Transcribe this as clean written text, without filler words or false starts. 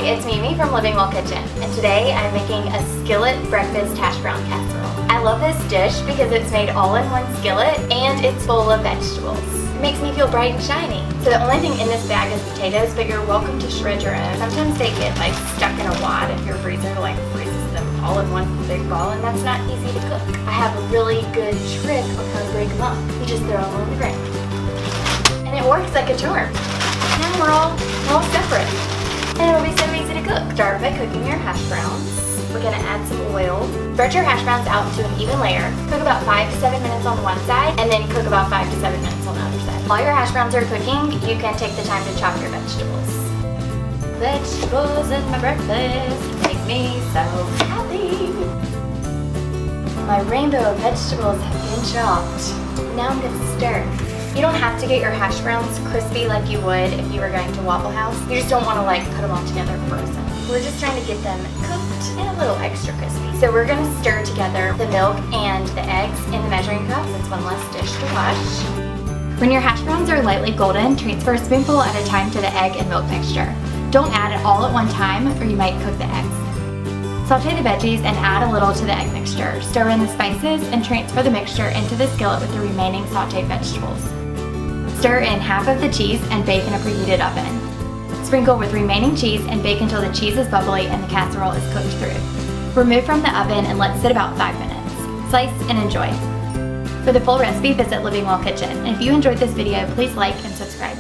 Hi, it's Mimi from Living Well Kitchen, and today I'm making a skillet breakfast hash brown casserole. I love this dish because it's made all in one skillet and it's full of vegetables. It makes me feel bright and shiny. So the only thing in this bag is potatoes, but you're welcome to shred your own. Sometimes they get like stuck in a wad if your freezer like freezes them all in one big ball, and that's not easy to cook. I have a really good trick on how to break them up. You just throw them on the ground. And it works like a charm. Now we're all separate. And it'll be so easy to cook. Start by cooking your hash browns. We're gonna add some oil. Spread your hash browns out to an even layer. Cook about 5 to 7 minutes on one side, and then cook about 5 to 7 minutes on the other side. While your hash browns are cooking, you can take the time to chop your vegetables. Vegetables in my breakfast make me so happy. My rainbow of vegetables have been chopped. Now I'm gonna stir. You don't have to get your hash browns crispy like you would if you were going to Waffle House. You just don't want to like put them all together frozen. We're just trying to get them cooked and a little extra crispy. So we're going to stir together the milk and the eggs in the measuring cup. That's one less dish to wash. When your hash browns are lightly golden, transfer a spoonful at a time to the egg and milk mixture. Don't add it all at one time or you might cook the eggs. Sauté the veggies and add a little to the egg mixture. Stir in the spices and transfer the mixture into the skillet with the remaining sautéed vegetables. Stir in half of the cheese and bake in a preheated oven. Sprinkle with remaining cheese and bake until the cheese is bubbly and the casserole is cooked through. Remove from the oven and let sit about 5 minutes. Slice and enjoy. For the full recipe, visit Living Well Kitchen. And if you enjoyed this video, please like and subscribe.